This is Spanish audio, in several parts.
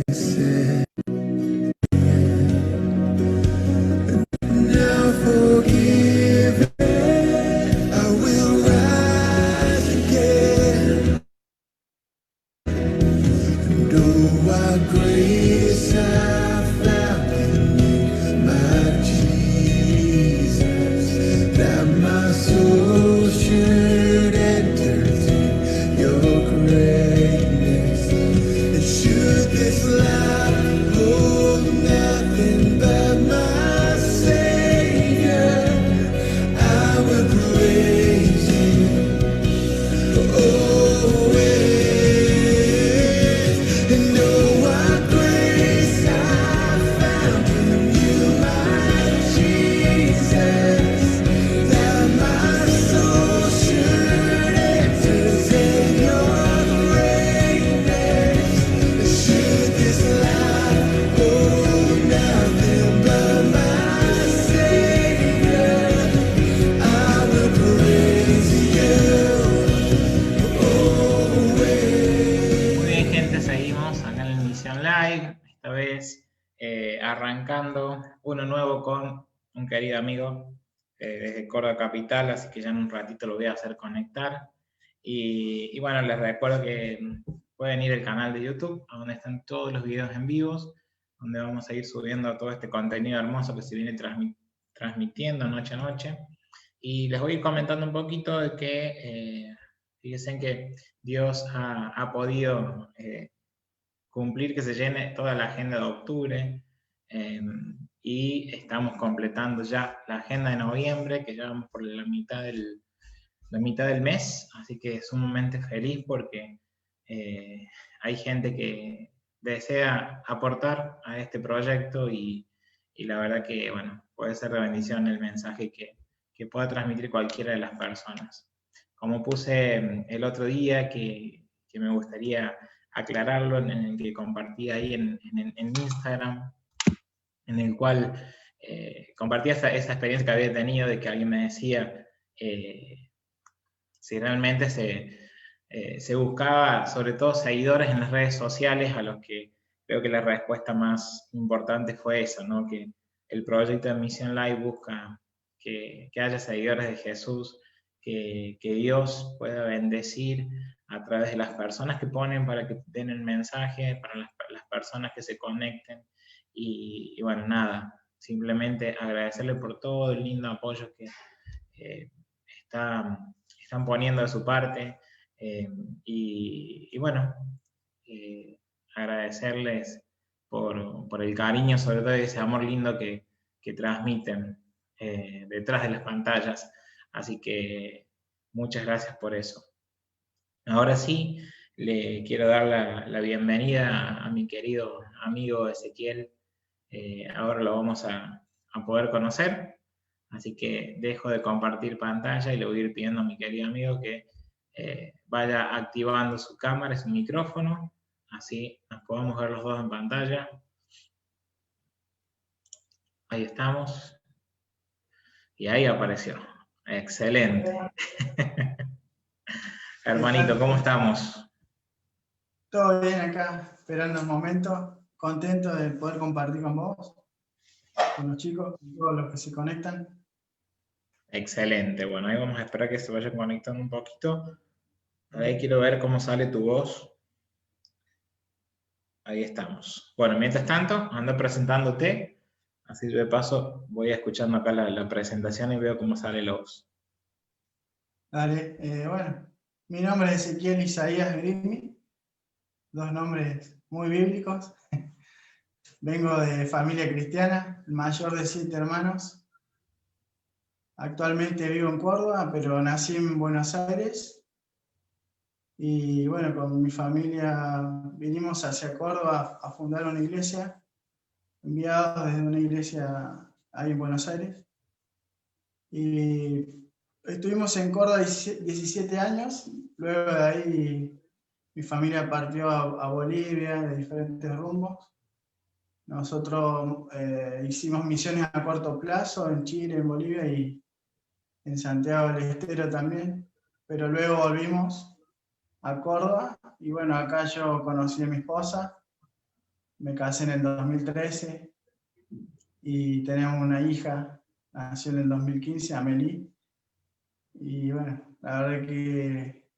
said, now forgive, I will rise again. And oh, what grace I found in my Jesus, that my soul should entertain your greatness. And should this life hold nothing but my Savior, I will praise you always. And oh, what grace I found in you, my Jesus, that my soul should entertain your greatness. Should this life hold nothing but my Savior, I will praise you always. Muy bien, gente, seguimos acá en la emisión live, esta vez arrancando uno nuevo con un querido amigo desde Córdoba Capital, así que ya en un ratito lo voy a hacer conectar. Y bueno, les recuerdo que pueden ir al canal de YouTube, donde están todos los videos en vivos, donde vamos a ir subiendo todo este contenido hermoso que se viene transmitiendo noche a noche. Y les voy a ir comentando un poquito de que, fíjense que Dios ha podido cumplir que se llene toda la agenda de octubre y estamos completando ya la agenda de noviembre, que ya vamos por la mitad del mes, así que sumamente feliz porque hay gente que desea aportar a este proyecto y la verdad que, bueno, puede ser de bendición el mensaje que pueda transmitir cualquiera de las personas. Como puse el otro día, que me gustaría aclararlo, en el que compartí ahí en Instagram, en el cual compartía esa experiencia que había tenido de que alguien me decía si realmente se buscaba, sobre todo, seguidores en las redes sociales, a los que creo que la respuesta más importante fue esa, ¿no? Que el proyecto de Misión Live busca que haya seguidores de Jesús, que Dios pueda bendecir a través de las personas que ponen para que den el mensaje, para las personas que se conecten. Y bueno, nada, simplemente agradecerle por todo el lindo apoyo que están poniendo de su parte. Y bueno, agradecerles por el cariño, sobre todo ese amor lindo que transmiten detrás de las pantallas. Así que muchas gracias por eso. Ahora sí, le quiero dar la bienvenida a mi querido amigo Ezequiel. Ahora lo vamos a poder conocer. Así que dejo de compartir pantalla y le voy a ir pidiendo a mi querido amigo que vaya activando su cámara y su micrófono. Así nos podemos ver los dos en pantalla. Ahí estamos. Y ahí apareció. Excelente. Hermanito, ¿cómo estamos? Todo bien acá, esperando el momento, contento de poder compartir con vos, con los chicos, con todos los que se conectan. Excelente, bueno, ahí vamos a esperar que se vaya conectando un poquito. Ahí quiero ver cómo sale tu voz. Ahí estamos. Bueno, mientras tanto, ando presentándote, así yo de paso voy escuchando acá la presentación y veo cómo sale la voz. Dale, bueno, mi nombre es Ezequiel Isaías Grimi, dos nombres muy bíblicos. Vengo de familia cristiana, el mayor de 7 hermanos. Actualmente vivo en Córdoba, pero nací en Buenos Aires. Y bueno, con mi familia vinimos hacia Córdoba a fundar una iglesia, enviados desde una iglesia ahí en Buenos Aires. Y estuvimos en Córdoba 17 años, luego de ahí mi familia partió a Bolivia de diferentes rumbos. Nosotros hicimos misiones a corto plazo en Chile, en Bolivia y en Santiago del Estero también, pero luego volvimos a Córdoba y bueno, acá yo conocí a mi esposa me casé en el 2013 y tenemos una hija, nació en el 2015, Amelie. Y bueno, la verdad que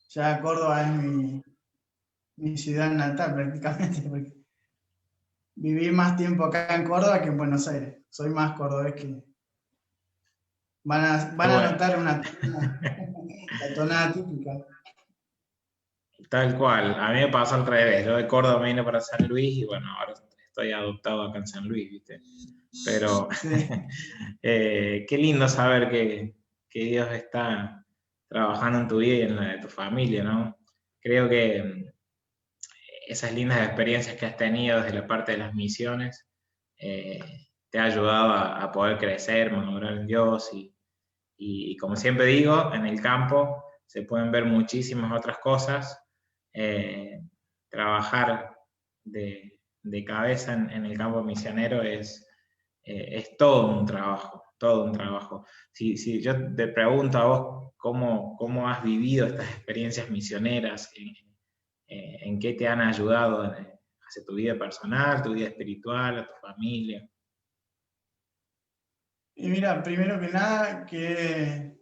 ya Córdoba es mi ciudad natal prácticamente, porque viví más tiempo acá en Córdoba que en Buenos Aires. Soy más cordobés que... Van a notar la tonada típica. Tal cual, a mí me pasó al revés. Yo de Córdoba me vine para San Luis y bueno, ahora estoy adoptado acá en San Luis, ¿viste? Pero Sí. qué lindo saber que Dios está trabajando en tu vida y en la de tu familia, ¿no? Creo que esas lindas experiencias que has tenido desde la parte de las misiones te ha ayudado a poder crecer, madurar en Dios y como siempre digo, en el campo se pueden ver muchísimas otras cosas. Trabajar de cabeza en el campo misionero es todo un trabajo, todo un trabajo. Si yo te pregunto a vos cómo has vivido estas experiencias misioneras, en qué te han ayudado hacia tu vida personal, tu vida espiritual, a tu familia. Y mira, primero que nada, que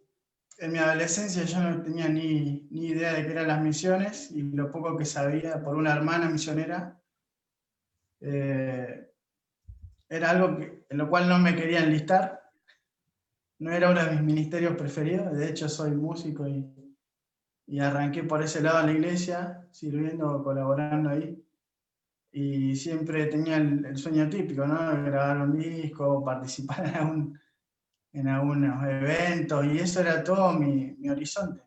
en mi adolescencia yo no tenía ni idea de qué eran las misiones, y lo poco que sabía por una hermana misionera, era algo en lo cual no me quería enlistar. No era uno de mis ministerios preferidos, de hecho soy músico y arranqué por ese lado en la iglesia, sirviendo, colaborando ahí. Y siempre tenía el sueño típico, ¿no? De grabar un disco, participar en algunos eventos, y eso era todo mi horizonte.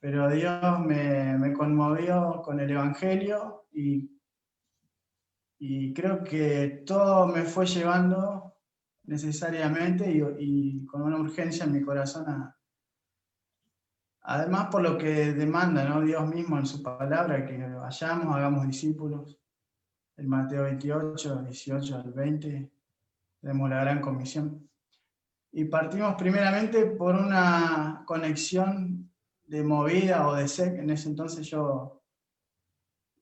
Pero Dios me conmovió con el Evangelio y creo que todo me fue llevando necesariamente y con una urgencia en mi corazón además por lo que demanda, ¿no? Dios mismo en su palabra, que vayamos, hagamos discípulos. En Mateo 28, 18 al 20, tenemos la gran comisión. Y partimos primeramente por una conexión de Movida o de SEC. En ese entonces yo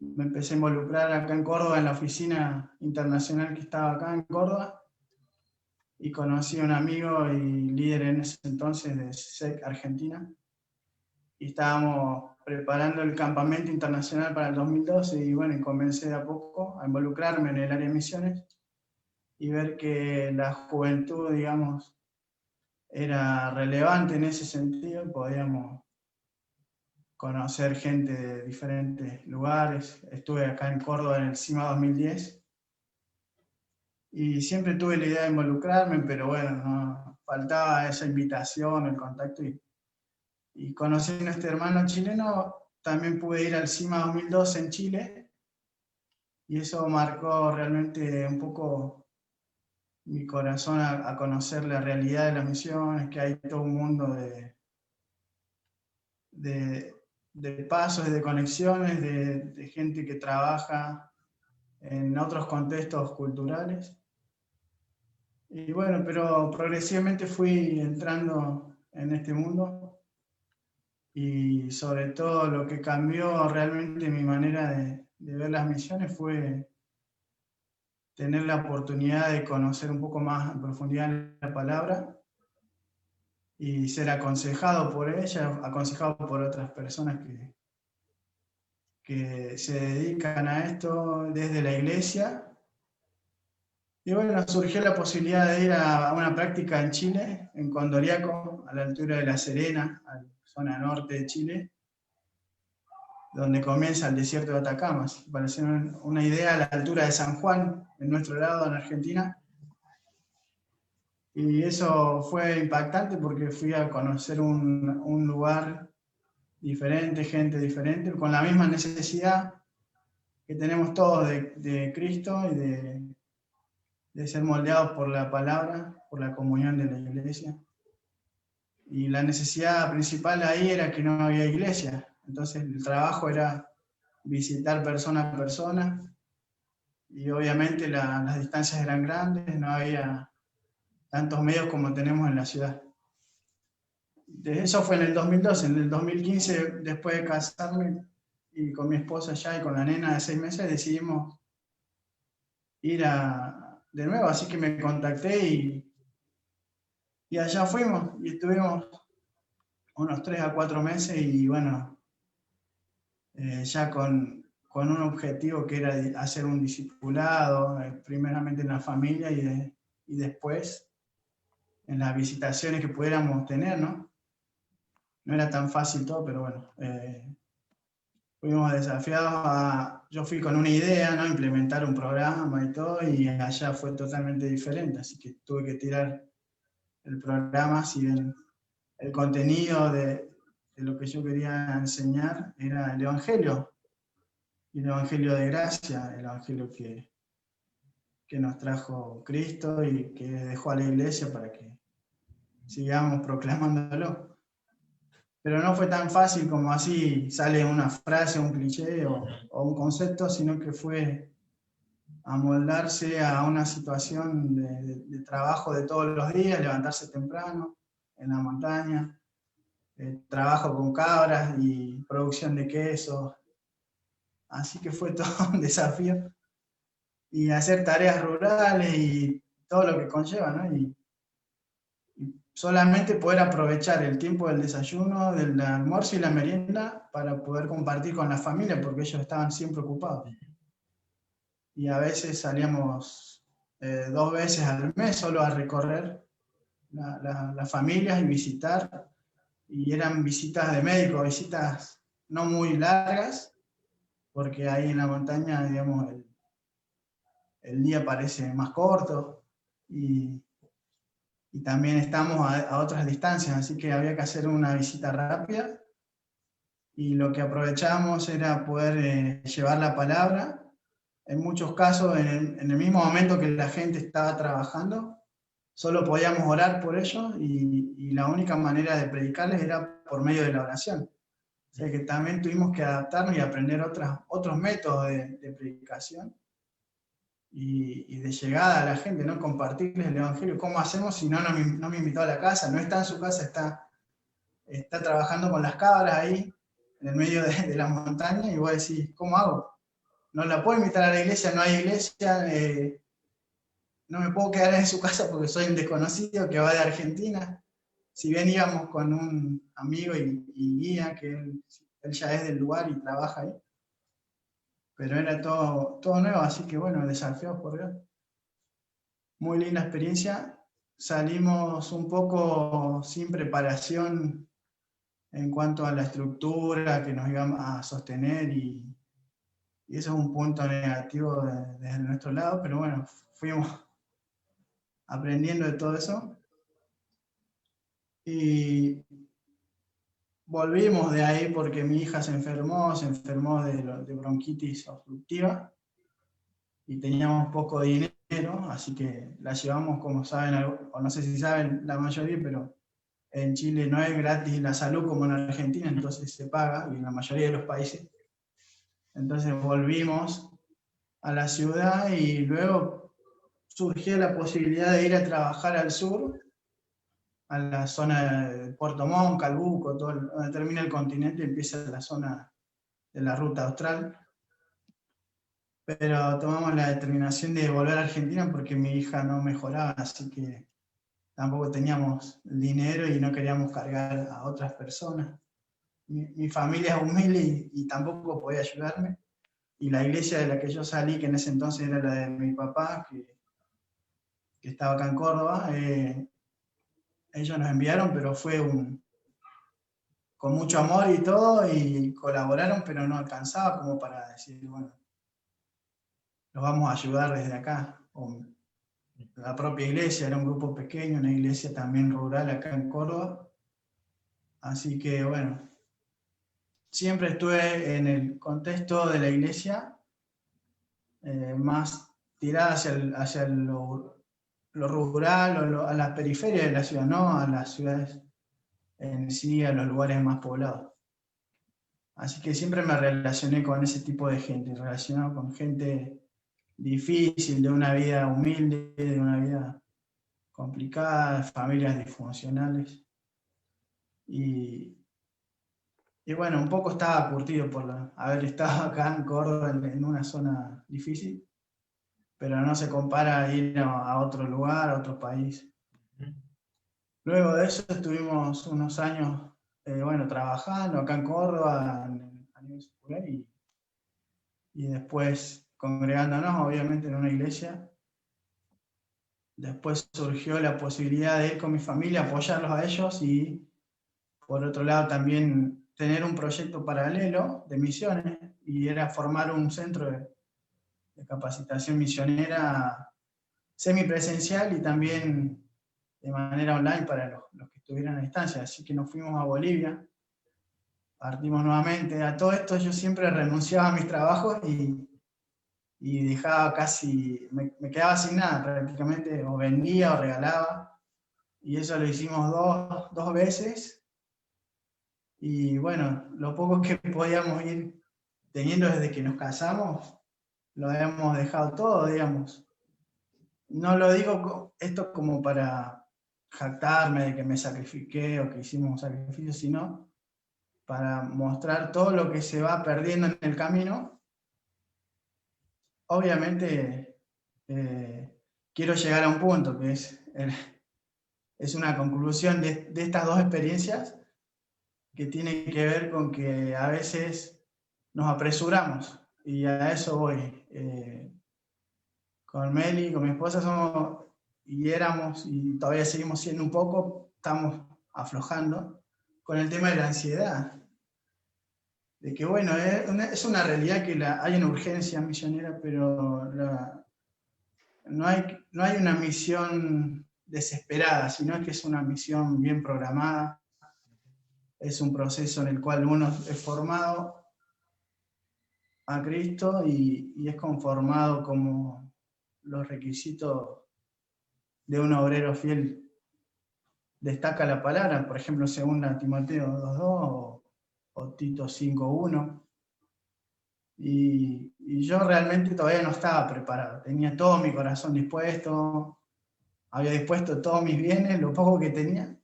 me empecé a involucrar acá en Córdoba, en la oficina internacional que estaba acá en Córdoba, y conocí a un amigo y líder en ese entonces de SEC Argentina, y estábamos preparando el campamento internacional para el 2012, y bueno, comencé de a poco a involucrarme en el área de misiones y ver que la juventud, digamos, era relevante en ese sentido, y podíamos conocer gente de diferentes lugares. Estuve acá en Córdoba en el CIMA 2010, y siempre tuve la idea de involucrarme, pero bueno, no, faltaba esa invitación, el contacto, y conociendo a este hermano chileno, también pude ir al CIMA 2012 en Chile, y eso marcó realmente un poco mi corazón a conocer la realidad de las misiones, que hay todo un mundo de pasos, de conexiones, de gente que trabaja en otros contextos culturales. Y bueno, pero progresivamente fui entrando en este mundo, y sobre todo lo que cambió realmente mi manera de ver las misiones fue tener la oportunidad de conocer un poco más en profundidad la palabra y ser aconsejado por ella, aconsejado por otras personas que se dedican a esto desde la iglesia. Y bueno, surgió la posibilidad de ir a una práctica en Chile, en Condoriaco, a la altura de La Serena, a la zona norte de Chile, donde comienza el desierto de Atacama. Para hacer una idea, a la altura de San Juan, en nuestro lado, en Argentina. Y eso fue impactante porque fui a conocer un lugar diferente, gente diferente, con la misma necesidad que tenemos todos de Cristo y de ser moldeados por la palabra, por la comunión de la iglesia. Y la necesidad principal ahí era que no había iglesia. Entonces el trabajo era visitar persona a persona, y obviamente las distancias eran grandes, no había tantos medios como tenemos en la ciudad. Eso fue en el 2012. En el 2015, después de casarme y con mi esposa ya y con la nena de 6 meses, decidimos ir de nuevo, así que me contacté y allá fuimos y estuvimos unos 3 a 4 meses y bueno, ya con un objetivo que era hacer un discipulado, primeramente en la familia y después en las visitaciones que pudiéramos tener, ¿no? No era tan fácil todo, pero bueno, fuimos desafiados yo fui con una idea, ¿no? Implementar un programa y todo, y allá fue totalmente diferente, así que tuve que tirar el programa, si bien el contenido de lo que yo quería enseñar era el Evangelio, y el Evangelio de gracia, el Evangelio que nos trajo Cristo y que dejó a la iglesia para que sigamos proclamándolo. Pero no fue tan fácil como así sale una frase, un cliché o un concepto, sino que fue amoldarse a una situación de trabajo de todos los días, levantarse temprano en la montaña, trabajo con cabras y producción de queso. Así que fue todo un desafío. Y hacer tareas rurales y todo lo que conlleva, ¿no? Y solamente poder aprovechar el tiempo del desayuno, del almuerzo y la merienda para poder compartir con la familia, porque ellos estaban siempre ocupados. Y a veces salíamos 2 veces al mes solo a recorrer las familias y visitar, y eran visitas de médico, visitas no muy largas, porque ahí en la montaña, digamos, el día parece más corto, y también estamos a otras distancias, así que había que hacer una visita rápida, y lo que aprovechamos era poder llevar la palabra. En muchos casos, en el mismo momento que la gente estaba trabajando, solo podíamos orar por ellos, y la única manera de predicarles era por medio de la oración. O sea que también tuvimos que adaptarnos y aprender otros métodos de predicación y de llegada a la gente, ¿no? Compartirles el Evangelio. ¿Cómo hacemos si no me invitó a la casa? No está en su casa, está trabajando con las cabras ahí, en el medio de la montaña, y vos decís, ¿cómo hago? No la puedo invitar a la iglesia, no hay iglesia, no me puedo quedar en su casa porque soy un desconocido que va de Argentina. Si bien íbamos con un amigo y guía, que él ya es del lugar y trabaja ahí, pero era todo nuevo, así que bueno, desafiados por Dios. Muy linda experiencia. Salimos un poco sin preparación en cuanto a la estructura que nos íbamos a sostener, y eso es un punto negativo desde nuestro lado, pero bueno, fuimos aprendiendo de todo eso. Y volvimos de ahí porque mi hija se enfermó de bronquitis obstructiva y teníamos poco dinero, así que la llevamos, como saben, o no sé si saben la mayoría, pero en Chile no es gratis la salud como en Argentina, entonces se paga, y en la mayoría de los países. Entonces volvimos a la ciudad y luego surgió la posibilidad de ir a trabajar al sur, a la zona de Puerto Montt, Calbuco, donde termina el continente y empieza la zona de la ruta austral. Pero tomamos la determinación de volver a Argentina porque mi hija no mejoraba, así que tampoco teníamos dinero y no queríamos cargar a otras personas. Mi familia es humilde y tampoco podía ayudarme. Y la iglesia de la que yo salí, que en ese entonces era la de mi papá, que estaba acá en Córdoba, ellos nos enviaron, pero fue con mucho amor y todo, y colaboraron, pero no alcanzaba como para decir, bueno, los vamos a ayudar desde acá. O la propia iglesia, era un grupo pequeño, una iglesia también rural acá en Córdoba. Así que bueno, siempre estuve en el contexto de la iglesia, más tirada hacia lo rural, a la periferia de la ciudad, no a las ciudades en sí, a los lugares más poblados. Así que siempre me relacioné con ese tipo de gente, relacionado con gente difícil, de una vida humilde, de una vida complicada, familias disfuncionales. Y bueno, un poco estaba curtido por haber estado acá en Córdoba en una zona difícil. pero no se compara a ir a otro lugar, a otro país. Ujú. Luego de eso estuvimos unos años, bueno, trabajando acá en Córdoba a nivel secular y después congregándonos, obviamente, en una iglesia. Después surgió la posibilidad de ir con mi familia, apoyarlos a ellos y, por otro lado, también tener un proyecto paralelo de misiones y era formar un centro de capacitación misionera semipresencial y también de manera online para los que estuvieran a distancia. Así que nos fuimos a Bolivia, partimos nuevamente. A todo esto yo siempre renunciaba a mis trabajos y dejaba casi, me quedaba sin nada prácticamente, o vendía o regalaba. Y eso lo hicimos dos veces. Y bueno, lo poco que podíamos ir teniendo desde que nos casamos, lo habíamos dejado todo, digamos. No lo digo esto como para jactarme de que me sacrifiqué o que hicimos un sacrificio, sino para mostrar todo lo que se va perdiendo en el camino. Obviamente quiero llegar a un punto que es una conclusión de estas dos experiencias que tiene que ver con que a veces nos apresuramos y a eso voy. Con Meli, con mi esposa somos y éramos y todavía seguimos siendo un poco, estamos aflojando con el tema de la ansiedad. De que bueno, es una realidad que hay una urgencia misionera, pero no hay una misión desesperada, sino que es una misión bien programada, es un proceso en el cual uno es formado a Cristo y es conformado como los requisitos de un obrero fiel destaca la palabra, por ejemplo, según Timoteo 2:2 o Tito 5:1. Y yo realmente todavía no estaba preparado, tenía todo mi corazón dispuesto, había dispuesto todos mis bienes, lo poco que tenía,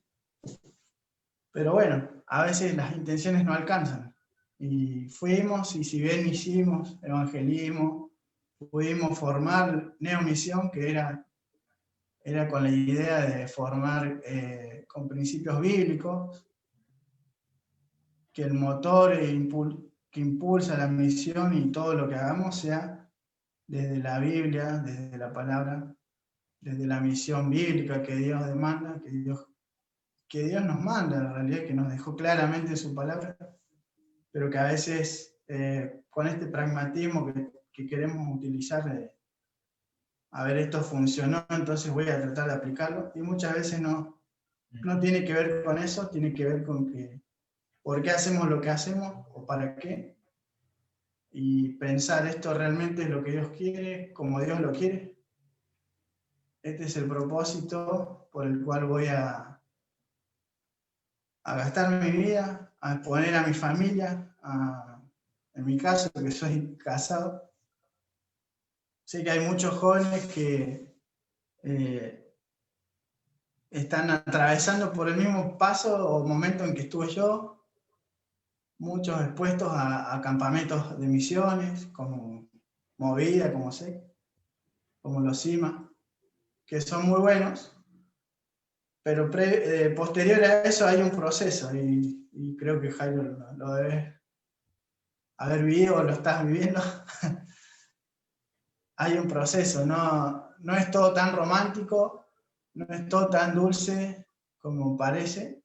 pero bueno, a veces las intenciones no alcanzan. Y fuimos, y si bien hicimos evangelismo, pudimos formar Neomisión, que era con la idea de formar con principios bíblicos, que el motor que impulsa la misión y todo lo que hagamos sea desde la Biblia, desde la palabra, desde la misión bíblica que Dios demanda, que Dios nos manda, en realidad, que nos dejó claramente en su palabra, pero que a veces con este pragmatismo que queremos utilizar a ver, esto funcionó, entonces voy a tratar de aplicarlo, y muchas veces no tiene que ver con eso, tiene que ver con que por qué hacemos lo que hacemos o para qué, y pensar esto realmente es lo que Dios quiere, como Dios lo quiere. Este es el propósito por el cual voy a gastar mi vida, a exponer a mi familia, en mi caso, que soy casado. Sé que hay muchos jóvenes que están atravesando por el mismo paso o momento en que estuve yo, muchos expuestos a campamentos de misiones, como Movida, como sé, como los CIMA, que son muy buenos, pero posterior a eso hay un proceso, y creo que Jairo lo debes haber vivido o lo estás viviendo. Hay un proceso, no es todo tan romántico, no es todo tan dulce como parece.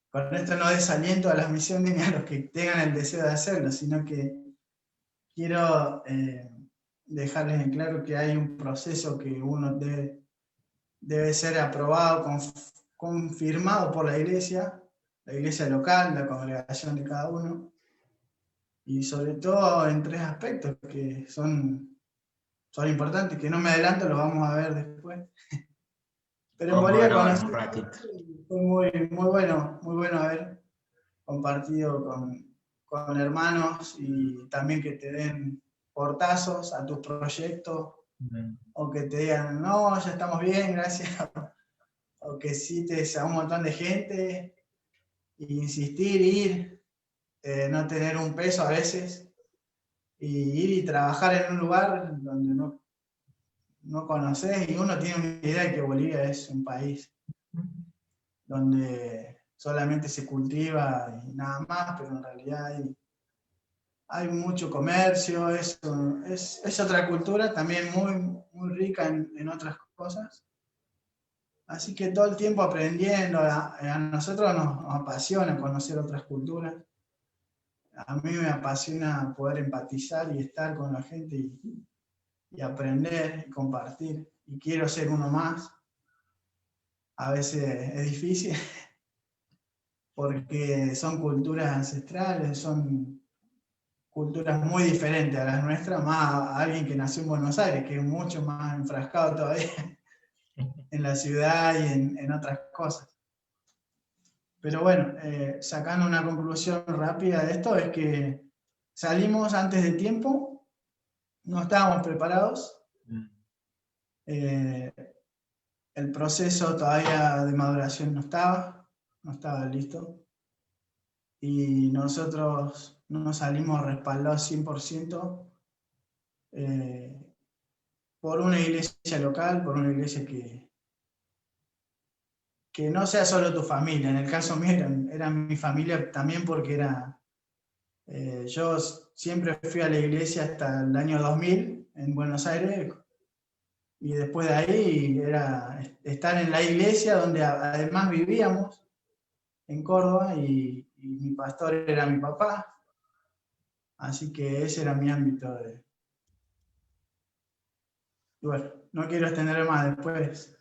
Con esto no desaliento a las misiones ni a los que tengan el deseo de hacerlo, sino que quiero dejarles en claro que hay un proceso que uno debe ser aprobado, confirmado por la iglesia local, la congregación de cada uno, y sobre todo en 3 aspectos que son importantes, que no me adelanto, los vamos a ver después. Pero en Bolivia conocí, un ratito. fue muy bueno haber compartido con hermanos y también que te den portazos a tus proyectos, o que te digan, no, ya estamos bien, gracias, o que cites a un montón de gente, e insistir, ir, no tener un peso a veces, y ir y trabajar en un lugar donde no conoces y uno tiene una idea de que Bolivia es un país donde solamente se cultiva y nada más, pero en realidad hay mucho comercio, es otra cultura también muy rica en otras cosas. Así que todo el tiempo aprendiendo, a nosotros nos apasiona conocer otras culturas. A mí me apasiona poder empatizar y estar con la gente y aprender y compartir. Y quiero ser uno más. A veces es difícil porque son culturas ancestrales, son culturas muy diferentes a las nuestras, más a alguien que nació en Buenos Aires, que es mucho más enfrascado todavía en la ciudad y en otras cosas. Pero bueno, sacando una conclusión rápida de esto, es que salimos antes de tiempo, no estábamos preparados, el proceso todavía de maduración no estaba listo, y nosotros no nos salimos respaldados 100% por una iglesia local, por una iglesia que no sea solo tu familia. En el caso mío era mi familia también, porque yo siempre fui a la iglesia hasta el año 2000 en Buenos Aires, y después de ahí era estar en la iglesia donde además vivíamos, en Córdoba, y mi pastor era mi papá, así que ese era mi ámbito de... Y bueno, no quiero extender más, después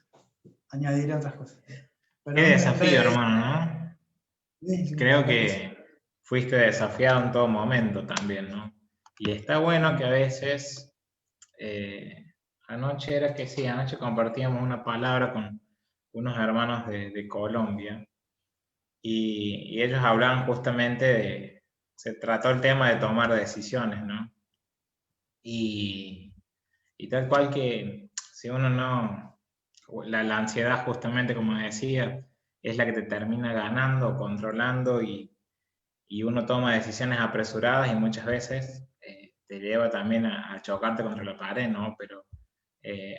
añadiré otras cosas. Pero Qué desafío, hermano, ¿no? sí, Creo que fuiste desafiado en todo momento también, ¿no? Y está bueno que a veces, anoche compartíamos una palabra con unos hermanos de Colombia, y ellos hablaban justamente se trató el tema de tomar decisiones, ¿no? Y tal cual que si uno no, la ansiedad justamente, como decía, es la que te termina ganando, controlando, y uno toma decisiones apresuradas y muchas veces te lleva también a chocarte contra la pared, ¿no? Pero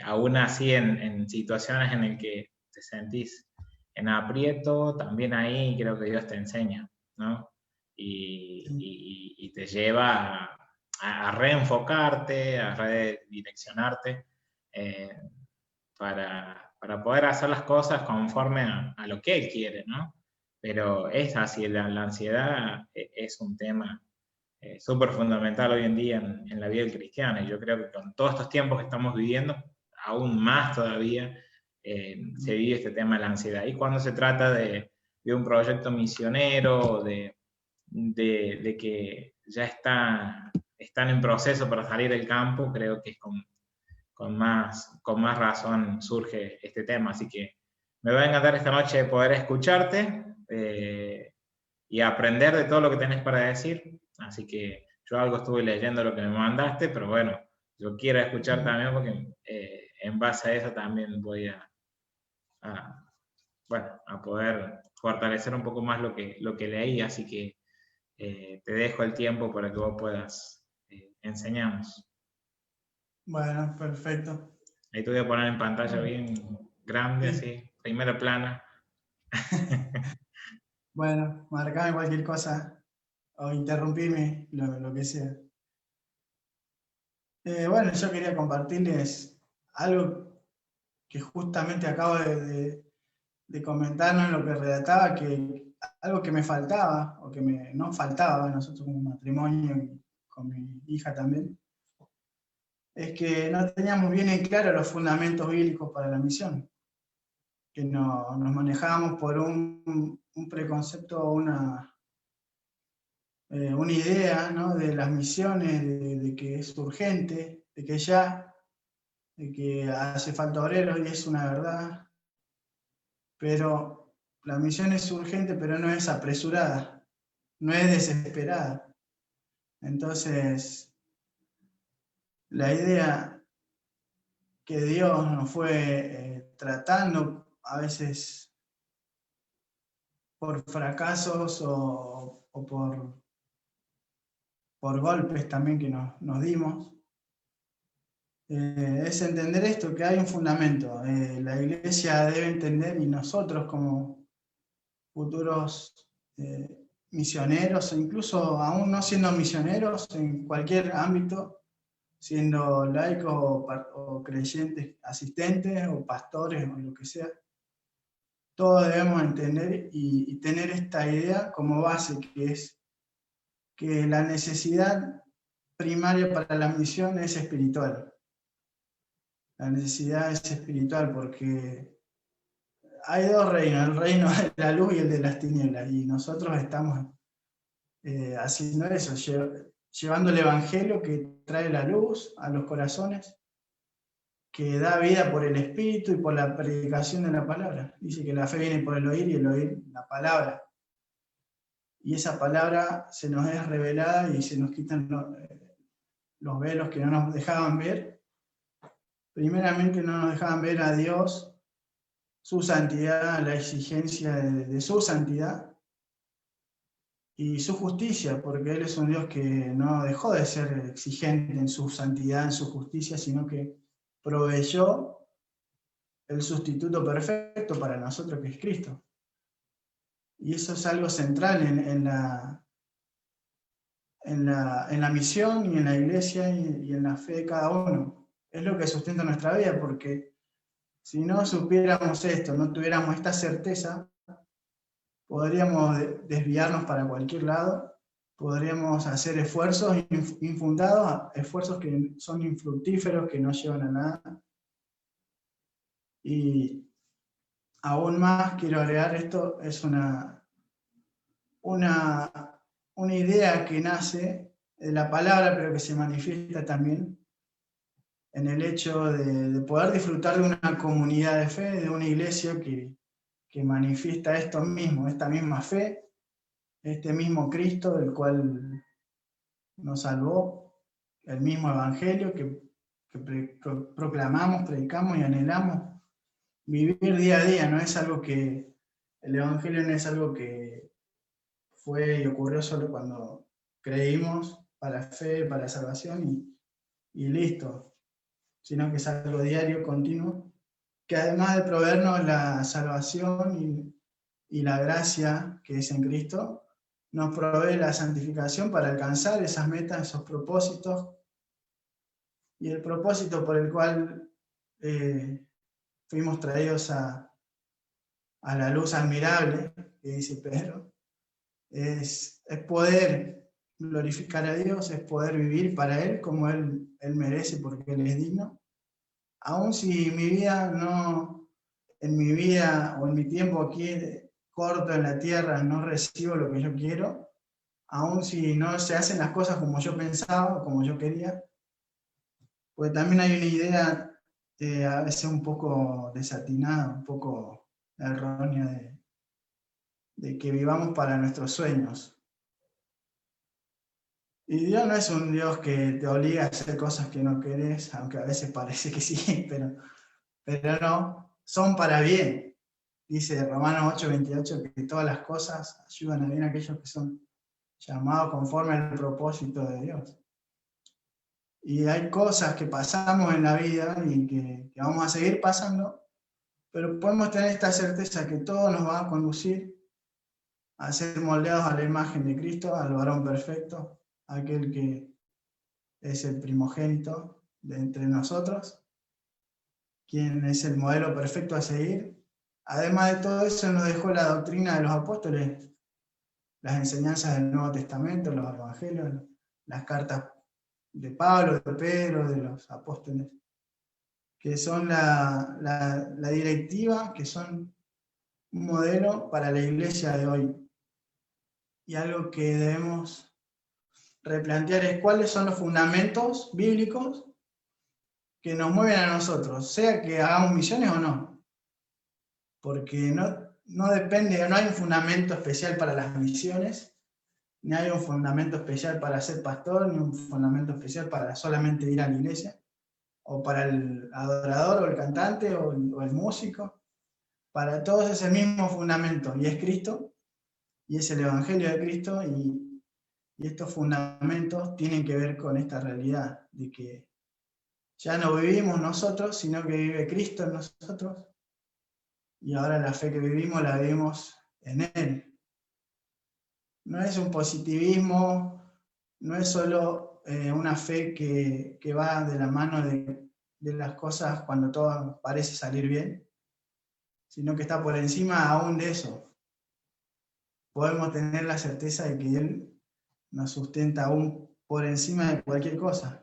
aún así en situaciones en las que te sentís en aprieto, también ahí creo que Dios te enseña, ¿no? Y te lleva a reenfocarte, a redireccionarte, eh, para poder hacer las cosas conforme a lo que Él quiere, ¿no? Pero es así, la ansiedad es un tema súper fundamental hoy en día en la vida del cristiano, y yo creo que con todos estos tiempos que estamos viviendo, aún más todavía, se vive este tema de la ansiedad. Y cuando se trata de un proyecto misionero, de que ya están en proceso para salir del campo, creo que es con más razón surge este tema. Así que me va a encantar esta noche poder escucharte y aprender de todo lo que tenés para decir. Así que yo algo estuve leyendo lo que me mandaste, pero bueno, yo quiero escuchar también, porque en base a eso también voy a poder fortalecer un poco más lo que leí. Así que te dejo el tiempo para que vos puedas enseñarnos. Bueno, perfecto. Ahí te voy a poner en pantalla bien grande, así, primera plana. Bueno, marcame cualquier cosa o interrumpime, lo que sea. Bueno, yo quería compartirles algo que justamente acabo de comentar, ¿no? En lo que relataba, que algo que me faltaba, o que no faltaba a nosotros como matrimonio y con mi hija también, es que no teníamos bien en claro los fundamentos bíblicos para la misión, que nos manejábamos por un preconcepto, una idea, ¿no? De las misiones, de que es urgente, de que hace falta obreros, y es una verdad, pero la misión es urgente, pero no es apresurada, no es desesperada. Entonces, la idea que Dios nos fue tratando, a veces por fracasos o por golpes también que nos dimos, es entender esto, que hay un fundamento. La iglesia debe entender, y nosotros como futuros misioneros, o incluso aún no siendo misioneros, en cualquier ámbito, siendo laicos o creyentes asistentes o pastores o lo que sea, todos debemos entender y tener esta idea como base, que es que la necesidad primaria para la misión es espiritual. La necesidad es espiritual porque hay dos reinos, el reino de la luz y el de las tinieblas, y nosotros estamos haciendo eso, llevando el evangelio que trae la luz a los corazones, que da vida por el Espíritu y por la predicación de la palabra. Dice que la fe viene por el oír y el oír la palabra. Y esa palabra se nos es revelada y se nos quitan los velos que no nos dejaban ver. Primeramente no nos dejaban ver a Dios, su santidad, la exigencia de su santidad y su justicia, porque Él es un Dios que no dejó de ser exigente en su santidad, en su justicia, sino que proveyó el sustituto perfecto para nosotros, que es Cristo. Y eso es algo central en la misión y en la iglesia y en la fe de cada uno. Es lo que sustenta nuestra vida, porque si no supiéramos esto, no tuviéramos esta certeza, podríamos desviarnos para cualquier lado, podríamos hacer esfuerzos infundados, esfuerzos que son infructíferos, que no llevan a nada. Y aún más quiero agregar, esto es una idea que nace de la palabra, pero que se manifiesta también en el hecho de poder disfrutar de una comunidad de fe, de una iglesia que manifiesta esto mismo, esta misma fe, este mismo Cristo del cual nos salvó, el mismo evangelio que proclamamos, predicamos y anhelamos vivir día a día. No es algo que, el evangelio no es algo que fue y ocurrió solo cuando creímos para fe, para salvación y listo, sino que es algo diario, continuo, que además de proveernos la salvación y la gracia que es en Cristo, nos provee la santificación para alcanzar esas metas, esos propósitos, y el propósito por el cual fuimos traídos a la luz admirable, que dice Pedro, es poder glorificar a Dios, es poder vivir para Él como Él merece, porque Él es digno. Aun si en mi vida o en mi tiempo aquí corto en la tierra no recibo lo que yo quiero, aun si no se hacen las cosas como yo pensaba, como yo quería, pues también hay una idea a veces un poco desatinada, un poco errónea de que vivamos para nuestros sueños. Y Dios no es un Dios que te obliga a hacer cosas que no querés, aunque a veces parece que sí, pero no, son para bien. Dice Romanos 8:28 que todas las cosas ayudan a bien a aquellos que son llamados conforme al propósito de Dios. Y hay cosas que pasamos en la vida y que vamos a seguir pasando, pero podemos tener esta certeza que todo nos va a conducir a ser moldeados a la imagen de Cristo, al varón perfecto, aquel que es el primogénito de entre nosotros, quien es el modelo perfecto a seguir. Además de todo eso, nos dejó la doctrina de los apóstoles, las enseñanzas del Nuevo Testamento, los evangelios, las cartas de Pablo, de Pedro, de los apóstoles, que son la directiva, que son un modelo para la iglesia de hoy. Y algo que debemos replantear es cuáles son los fundamentos bíblicos que nos mueven a nosotros, sea que hagamos misiones o no. Porque no depende, no hay un fundamento especial para las misiones, ni hay un fundamento especial para ser pastor, ni un fundamento especial para solamente ir a la iglesia, o para el adorador, o el cantante, o el músico. Para todos es el mismo fundamento, y es Cristo, y es el Evangelio de Cristo, y estos fundamentos tienen que ver con esta realidad, de que Ya no vivimos nosotros, sino que vive Cristo en nosotros. Y ahora la fe que vivimos la vivimos en Él. No es un positivismo, no es solo una fe que va de la mano de las cosas cuando todo parece salir bien, sino que está por encima aún de eso. Podemos tener la certeza de que Él nos sustenta aún por encima de cualquier cosa.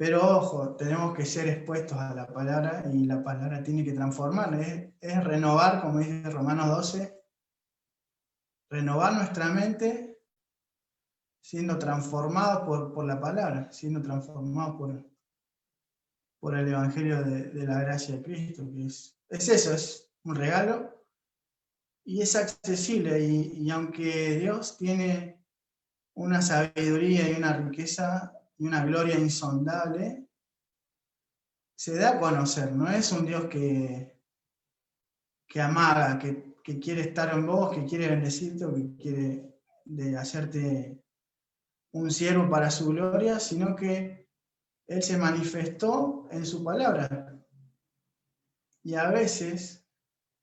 Pero ojo, tenemos que ser expuestos a la palabra y la palabra tiene que transformar, es renovar, como dice Romanos 12, renovar nuestra mente siendo transformados por la palabra, siendo transformados por el Evangelio de la gracia de Cristo, que es eso, es un regalo y es accesible y aunque Dios tiene una sabiduría y una riqueza y una gloria insondable, se da a conocer, no es un Dios que amaga, que quiere estar en vos, que quiere bendecirte o que quiere hacerte un siervo para su gloria, sino que Él se manifestó en su palabra. Y a veces,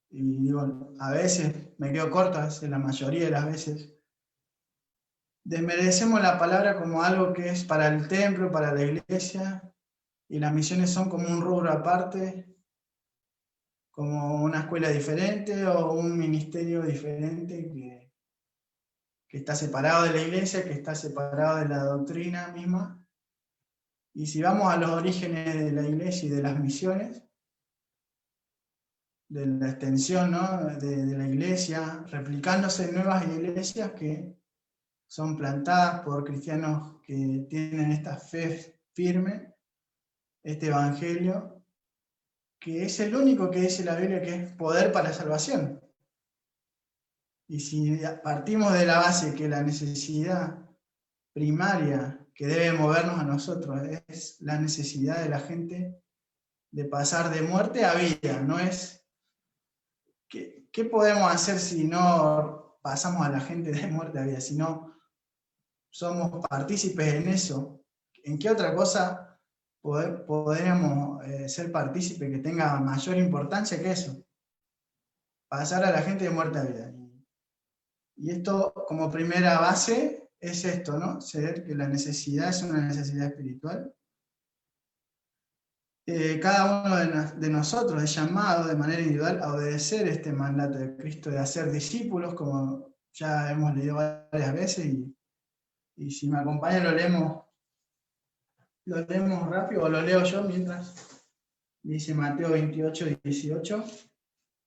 y digo, a veces me quedo corto, la mayoría de las veces, desmerecemos la palabra como algo que es para el templo, para la iglesia, y las misiones son como un rubro aparte, como una escuela diferente o un ministerio diferente que está separado de la iglesia, que está separado de la doctrina misma. Y si vamos a los orígenes de la iglesia y de las misiones, de la extensión, ¿no?, de la iglesia, replicándose en nuevas iglesias que son plantadas por cristianos que tienen esta fe firme, este evangelio, que es el único que dice la Biblia que es poder para la salvación. Y si partimos de la base que la necesidad primaria que debe movernos a nosotros es la necesidad de la gente de pasar de muerte a vida, no es ¿qué podemos hacer si no pasamos a la gente de muerte a vida? Si no somos partícipes en eso, ¿en qué otra cosa podríamos ser partícipes que tenga mayor importancia que eso? Pasar a la gente de muerte a vida. Y esto, como primera base, es esto, ¿no? Saber que la necesidad es una necesidad espiritual. Cada uno de nosotros es llamado de manera individual a obedecer este mandato de Cristo de hacer discípulos, como ya hemos leído varias veces, y si me acompañan lo leemos rápido, o lo leo yo mientras. Dice Mateo 28, 18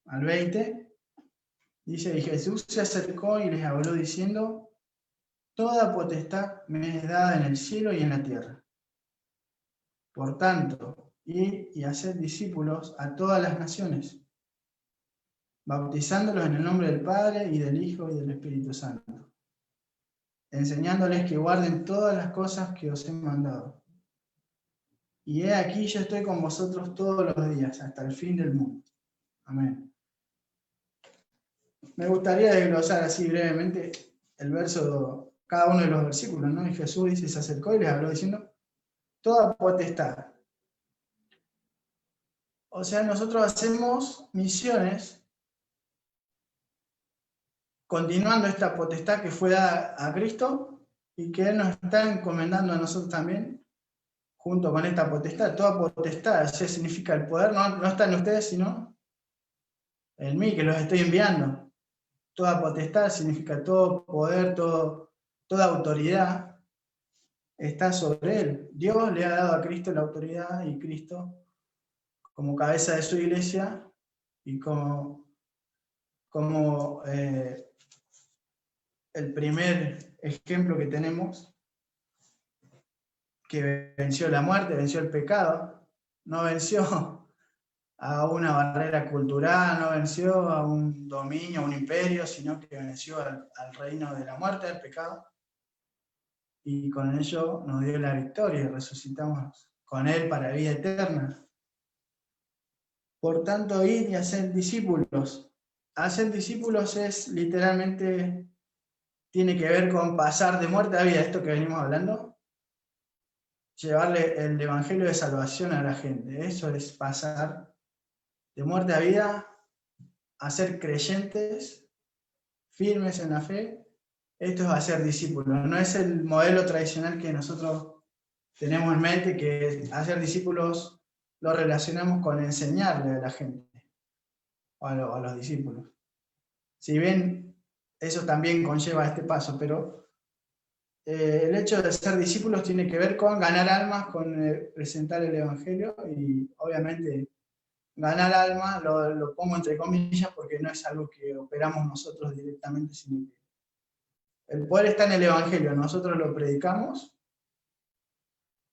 al 20. Dice, y Jesús se acercó y les habló diciendo, toda potestad me es dada en el cielo y en la tierra. Por tanto, id y haced discípulos a todas las naciones, bautizándolos en el nombre del Padre y del Hijo y del Espíritu Santo, enseñándoles que guarden todas las cosas que os he mandado. Y he aquí yo estoy con vosotros todos los días, hasta el fin del mundo. Amén. Me gustaría desglosar así brevemente el verso, cada uno de los versículos, ¿no? Y Jesús dice, se acercó y les habló diciendo, toda potestad. O sea, nosotros hacemos misiones continuando esta potestad que fue dada a Cristo y que Él nos está encomendando a nosotros también, junto con esta potestad. Toda potestad, eso significa el poder, no está en ustedes, sino en mí, que los estoy enviando. Toda potestad significa todo poder, toda autoridad está sobre Él. Dios le ha dado a Cristo la autoridad y Cristo, como cabeza de su iglesia y como el primer ejemplo que tenemos, que venció la muerte, venció el pecado, no venció a una barrera cultural, no venció a un dominio, a un imperio, sino que venció al reino de la muerte, del pecado, y con ello nos dio la victoria y resucitamos con Él para vida eterna. Por tanto, id y haced discípulos. Hacer discípulos es literalmente, tiene que ver con pasar de muerte a vida, esto que venimos hablando. llevarle el evangelio de salvación a la gente. Eso es pasar de muerte a vida, a ser creyentes, firmes en la fe. Esto es hacer discípulos. No es el modelo tradicional que nosotros tenemos en mente, que hacer discípulos lo relacionamos con enseñarle a la gente, o a los discípulos. Si bien eso también conlleva este paso, pero el hecho de ser discípulos tiene que ver con ganar almas, con presentar el evangelio, y obviamente ganar almas lo pongo entre comillas porque no es algo que operamos nosotros directamente, sino que el poder está en el evangelio. Nosotros lo predicamos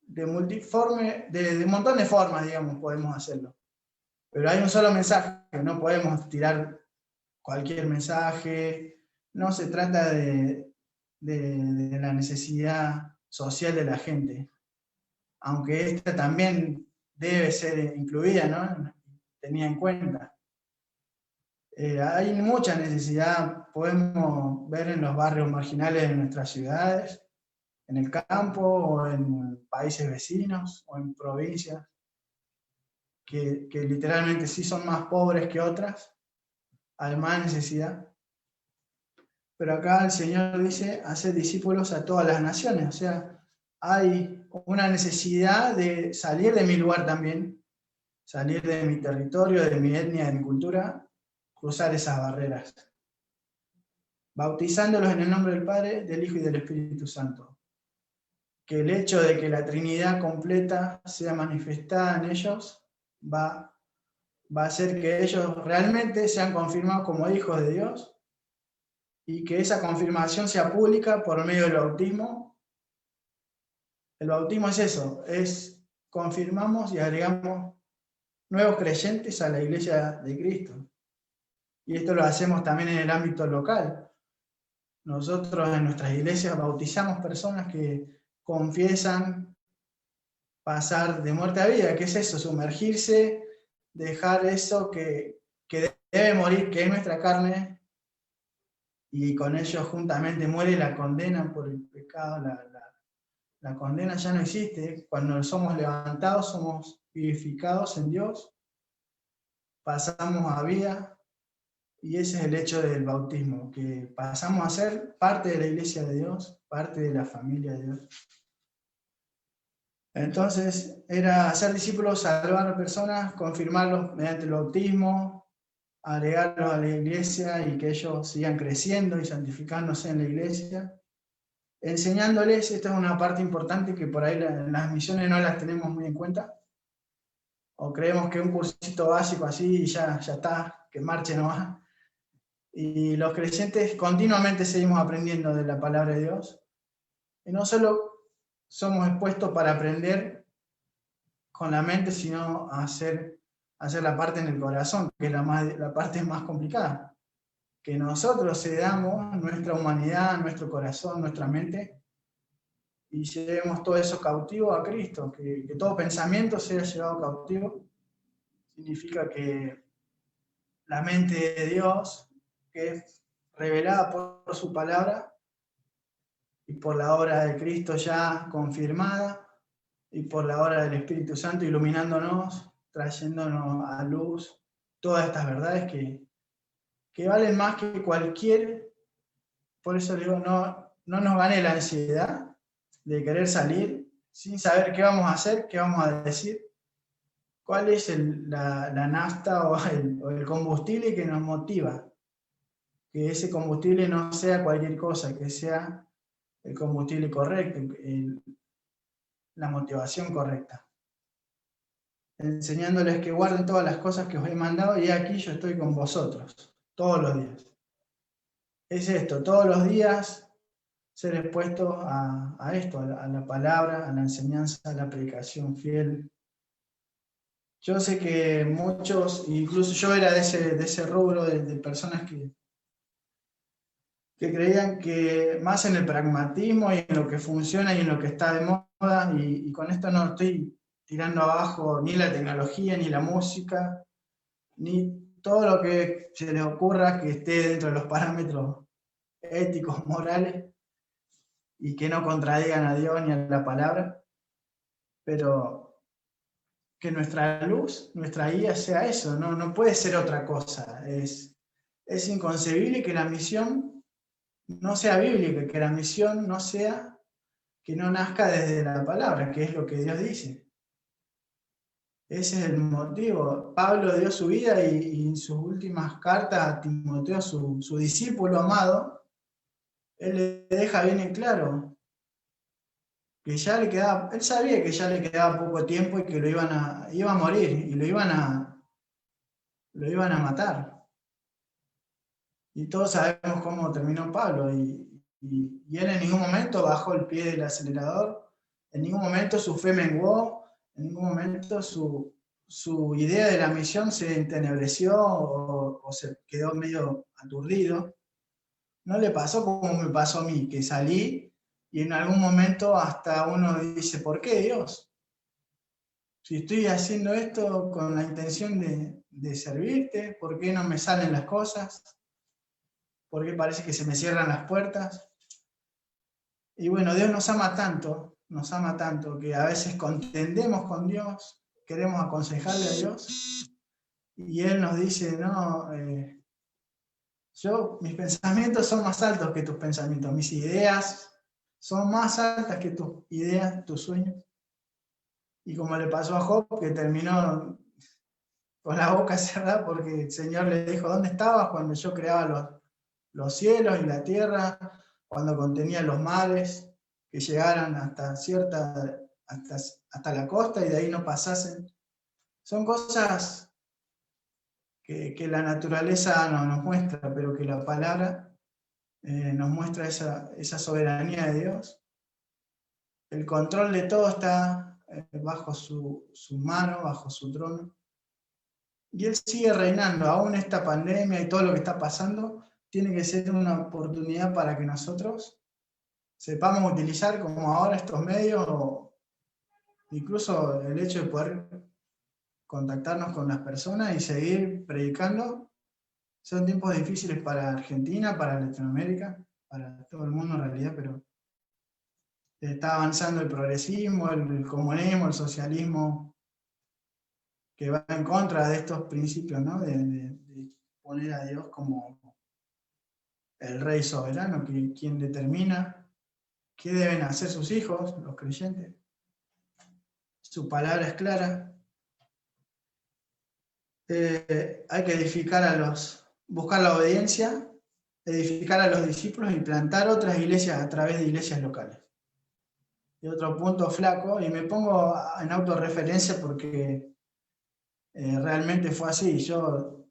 de un montón de formas, digamos, podemos hacerlo. Pero hay un solo mensaje, no podemos tirar cualquier mensaje. No se trata de la necesidad social de la gente, aunque esta también debe ser incluida, ¿no? Tenida en cuenta. Hay mucha necesidad, podemos ver en los barrios marginales de nuestras ciudades, en el campo, o en países vecinos, o en provincias, que literalmente sí son más pobres que otras, hay más necesidad. Pero acá el Señor dice, hacer discípulos a todas las naciones. O sea, hay una necesidad de salir de mi lugar también, salir de mi territorio, de mi etnia, de mi cultura, cruzar esas barreras. Bautizándolos en el nombre del Padre, del Hijo y del Espíritu Santo. Que el hecho de que la Trinidad completa sea manifestada en ellos va a hacer que ellos realmente sean confirmados como hijos de Dios, y que esa confirmación sea pública por medio del bautismo. El bautismo es eso, es confirmamos y agregamos nuevos creyentes a la iglesia de Cristo. Y esto lo hacemos también en el ámbito local. Nosotros en nuestras iglesias bautizamos personas que confiesan pasar de muerte a vida. ¿Qué es eso? Sumergirse, dejar eso que debe morir, que es nuestra carne, y con ello juntamente muere la condena por el pecado. La condena ya no existe. Cuando somos levantados, somos vivificados en Dios, pasamos a vida, y ese es el hecho del bautismo, que pasamos a ser parte de la iglesia de Dios, parte de la familia de Dios. Entonces, era hacer discípulos, salvar a personas, confirmarlos mediante el bautismo, agregarlos a la iglesia y que ellos sigan creciendo y santificándose en la iglesia. Enseñándoles, esta es una parte importante que por ahí en las misiones no las tenemos muy en cuenta, o creemos que un cursito básico así y ya está, que marche nomás. Y los creyentes continuamente seguimos aprendiendo de la palabra de Dios, y no solo somos expuestos para aprender con la mente, sino hacer la parte en el corazón, que es la parte más complicada. Que nosotros cedamos nuestra humanidad, nuestro corazón, nuestra mente, y llevemos todo eso cautivo a Cristo, que todo pensamiento sea llevado cautivo. Significa que la mente de Dios, que es revelada por su palabra, y por la obra de Cristo ya confirmada, y por la obra del Espíritu Santo iluminándonos, trayéndonos a luz todas estas verdades que valen más que cualquier. Por eso digo, no nos gane la ansiedad de querer salir sin saber qué vamos a hacer, qué vamos a decir, cuál es la nafta o el combustible que nos motiva. Que ese combustible no sea cualquier cosa, que sea el combustible correcto, la motivación correcta. Enseñándoles que guarden todas las cosas que os he mandado, y aquí yo estoy con vosotros, todos los días. Es esto, todos los días ser expuesto a esto, a la palabra, a la enseñanza, a la predicación fiel. Yo sé que muchos, incluso yo era de ese rubro de personas que creían que más en el pragmatismo y en lo que funciona y en lo que está de moda, y con esto no estoy tirando abajo ni la tecnología, ni la música, ni todo lo que se les ocurra que esté dentro de los parámetros éticos, morales, y que no contradigan a Dios ni a la palabra. pero que nuestra luz, nuestra guía sea eso, no puede ser otra cosa. Es inconcebible que la misión no sea bíblica, que la misión no sea, que no nazca desde la palabra, que es lo que Dios dice. Ese es el motivo. Pablo dio su vida y en sus últimas cartas a Timoteo, su discípulo amado, él le deja bien en claro que ya le quedaba, él sabía que ya le quedaba poco tiempo y que iba a morir y lo iban a matar. Y todos sabemos cómo terminó Pablo y él en ningún momento bajó el pie del acelerador, en ningún momento su fe menguó, en ningún momento su idea de la misión se entenebreció o se quedó medio aturdido. No le pasó como me pasó a mí, que salí y en algún momento hasta uno dice, ¿por qué Dios? Si estoy haciendo esto con la intención de servirte, ¿por qué no me salen las cosas? ¿Por qué parece que se me cierran las puertas? Y bueno, Dios nos ama tanto, que a veces contendemos con Dios, queremos aconsejarle a Dios, y Él nos dice, no, mis pensamientos son más altos que tus pensamientos, mis ideas son más altas que tus ideas, tus sueños. Y como le pasó a Job, que terminó con la boca cerrada porque el Señor le dijo, ¿dónde estabas cuando yo creaba los cielos y la tierra, cuando contenía los mares, que llegaran hasta la costa y de ahí no pasasen? Son cosas que la naturaleza no nos muestra, pero que la palabra nos muestra esa soberanía de Dios. El control de todo está bajo su mano, bajo su trono. Y Él sigue reinando, aún esta pandemia y todo lo que está pasando, tiene que ser una oportunidad para que nosotros sepamos utilizar como ahora estos medios, o incluso el hecho de poder contactarnos con las personas y seguir predicando. Son tiempos difíciles para Argentina, para Latinoamérica, para todo el mundo en realidad, pero está avanzando el progresismo, el comunismo, el socialismo, que va en contra de estos principios, ¿no? De poner a Dios como el rey soberano, quien determina qué deben hacer sus hijos, los creyentes. Su palabra es clara. Hay que buscar la obediencia, edificar a los discípulos y plantar otras iglesias a través de iglesias locales. Y otro punto flaco, y me pongo en autorreferencia porque realmente fue así. Yo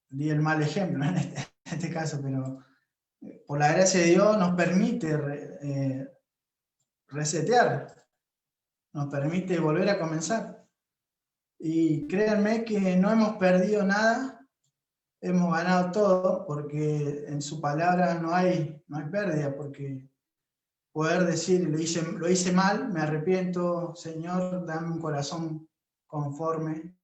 di el mal ejemplo en este caso, pero por la gracia de Dios nos permite resetear, nos permite volver a comenzar. Y créanme que no hemos perdido nada, hemos ganado todo, porque en su palabra no hay pérdida, porque poder decir, lo hice mal, me arrepiento, Señor, dame un corazón conforme,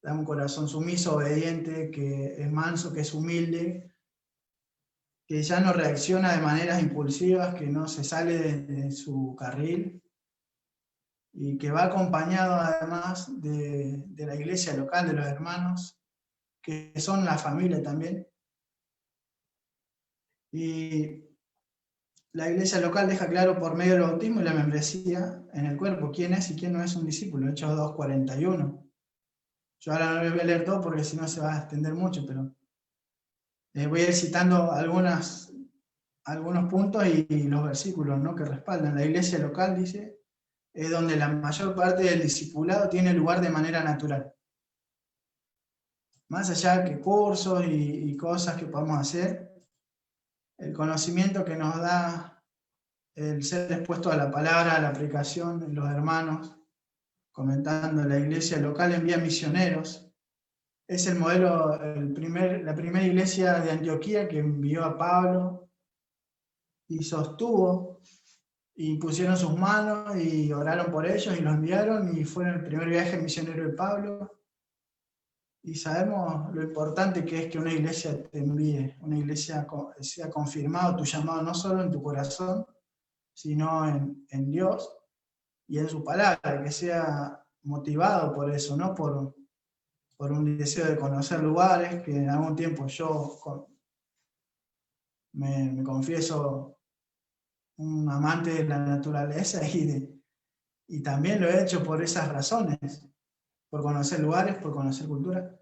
dame un corazón sumiso, obediente, que es manso, que es humilde, que ya no reacciona de maneras impulsivas, que no se sale de su carril, y que va acompañado además de la iglesia local, de los hermanos, que son la familia también. Y la iglesia local deja claro por medio del bautismo y la membresía en el cuerpo quién es y quién no es un discípulo, Hechos 2:41. Yo ahora no lo voy a leer todo porque si no se va a extender mucho, pero voy a ir citando algunos puntos y los versículos, ¿no?, que respaldan. La iglesia local, dice, es donde la mayor parte del discipulado tiene lugar de manera natural. Más allá que cursos y cosas que podamos hacer, el conocimiento que nos da el ser expuesto a la palabra, a la predicación, los hermanos, comentando, la iglesia local envía misioneros. Es el modelo, la primera iglesia de Antioquía que envió a Pablo y sostuvo, y pusieron sus manos y oraron por ellos y los enviaron y fueron el primer viaje misionero de Pablo. Y sabemos lo importante que es que una iglesia te envíe, una iglesia sea confirmado tu llamado no solo en tu corazón, sino en Dios, y en su palabra, que sea motivado por eso, no por un deseo de conocer lugares, que en algún tiempo yo me confieso un amante de la naturaleza y también lo he hecho por esas razones, por conocer lugares, por conocer cultura.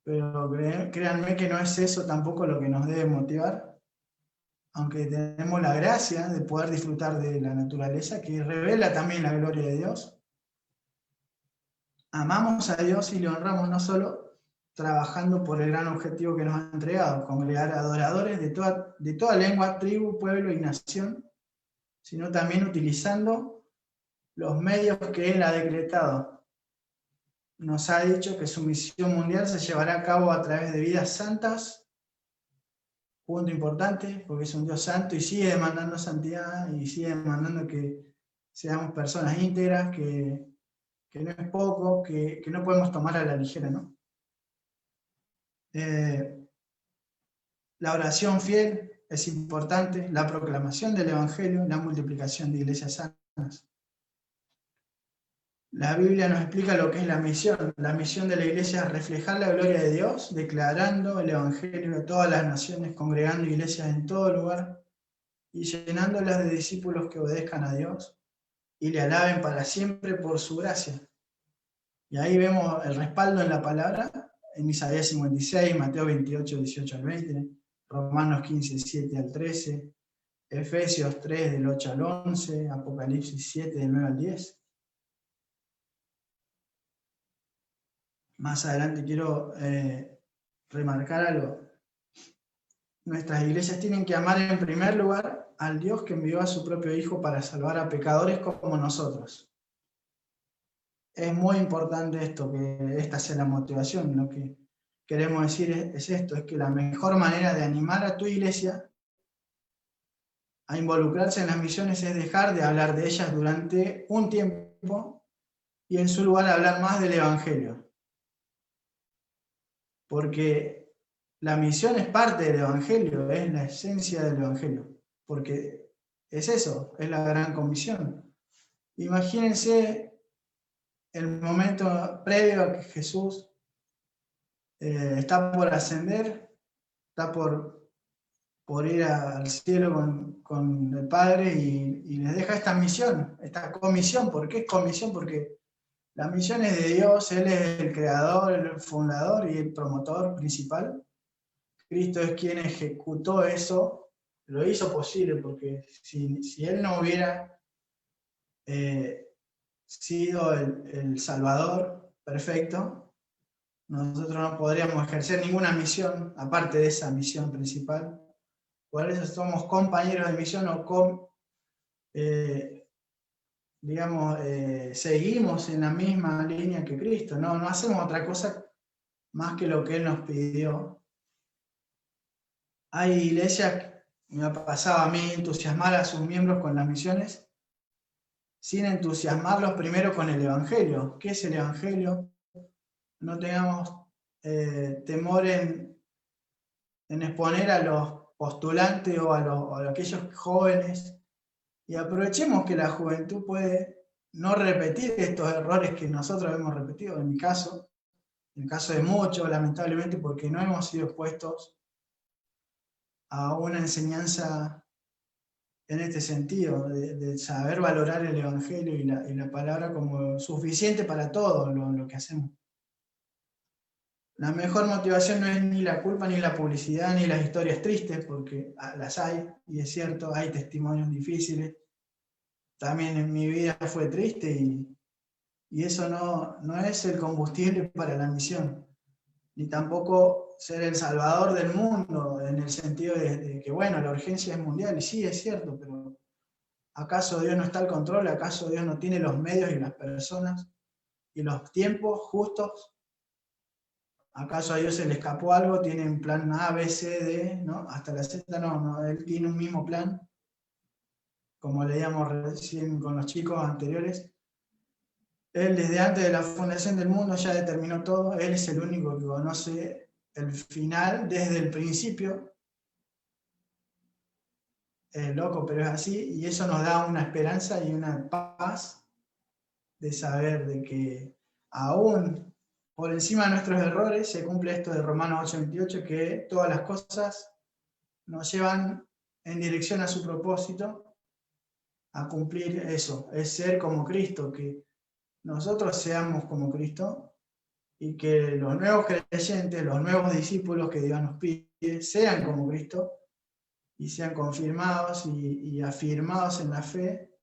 Pero créanme que no es eso tampoco lo que nos debe motivar, aunque tenemos la gracia de poder disfrutar de la naturaleza, que revela también la gloria de Dios. Amamos a Dios y le honramos no solo trabajando por el gran objetivo que nos ha entregado, congregar adoradores de toda lengua, tribu, pueblo y nación, sino también utilizando los medios que Él ha decretado. Nos ha dicho que su misión mundial se llevará a cabo a través de vidas santas, punto importante, porque es un Dios santo y sigue demandando santidad y sigue demandando que seamos personas íntegras, que no es poco, que no podemos tomar a la ligera, ¿no? La oración fiel es importante, la proclamación del Evangelio, la multiplicación de iglesias sanas. La Biblia nos explica lo que es la misión. La misión de la iglesia es reflejar la gloria de Dios, declarando el Evangelio a todas las naciones, congregando iglesias en todo lugar y llenándolas de discípulos que obedezcan a Dios y le alaben para siempre por su gracia. Y ahí vemos el respaldo en la palabra, en Isaías 56, Mateo 28, 18 al 20, Romanos 15, 7 al 13, Efesios 3, del 8 al 11, Apocalipsis 7, del 9 al 10. Más adelante quiero remarcar algo. Nuestras iglesias tienen que amar en primer lugar al Dios que envió a su propio Hijo para salvar a pecadores como nosotros. Es muy importante esto, que esta sea la motivación. Lo que queremos decir es esto, es que la mejor manera de animar a tu iglesia a involucrarse en las misiones es dejar de hablar de ellas durante un tiempo y en su lugar hablar más del Evangelio. Porque la misión es parte del Evangelio, es la esencia del Evangelio, porque es eso, es la gran comisión. Imagínense el momento previo a que Jesús está por ascender, está por ir al cielo con el Padre y les deja esta misión, esta comisión. ¿Por qué es comisión? Porque la misión es de Dios, Él es el creador, el fundador y el promotor principal. Cristo es quien ejecutó eso, lo hizo posible, porque si Él no hubiera sido el Salvador perfecto, nosotros no podríamos ejercer ninguna misión, aparte de esa misión principal. Por eso somos compañeros de misión o seguimos en la misma línea que Cristo, no hacemos otra cosa más que lo que Él nos pidió. Hay iglesias, me ha pasado a mí, entusiasmar a sus miembros con las misiones, sin entusiasmarlos primero con el Evangelio. ¿Qué es el Evangelio? No tengamos temor en exponer a los postulantes o a aquellos jóvenes, y aprovechemos que la juventud puede no repetir estos errores que nosotros hemos repetido, en mi caso, en el caso de muchos, lamentablemente, porque no hemos sido expuestos a una enseñanza en este sentido, de saber valorar el Evangelio y la palabra como suficiente para todo lo que hacemos. La mejor motivación no es ni la culpa, ni la publicidad, ni las historias tristes, porque las hay, y es cierto, hay testimonios difíciles. También en mi vida fue triste y eso no es el combustible para la misión, ni tampoco ser el salvador del mundo, en el sentido de que, bueno, la urgencia es mundial, y sí, es cierto, pero ¿acaso Dios no está al control? ¿Acaso Dios no tiene los medios y las personas y los tiempos justos? ¿Acaso a Dios se le escapó algo? ¿Tiene un plan A, B, C, D? ¿No? Hasta la Z no, Él tiene un mismo plan, como leíamos recién con los chicos anteriores. Él desde antes de la fundación del mundo ya determinó todo, Él es el único que conoce el final desde el principio. Es loco, pero es así, y eso nos da una esperanza y una paz de saber de que aún por encima de nuestros errores se cumple esto de Romanos 8:28, que todas las cosas nos llevan en dirección a su propósito, a cumplir eso, es ser como Cristo, que nosotros seamos como Cristo y que los nuevos creyentes, los nuevos discípulos que Dios nos pide, sean como Cristo y sean confirmados y afirmados en la fe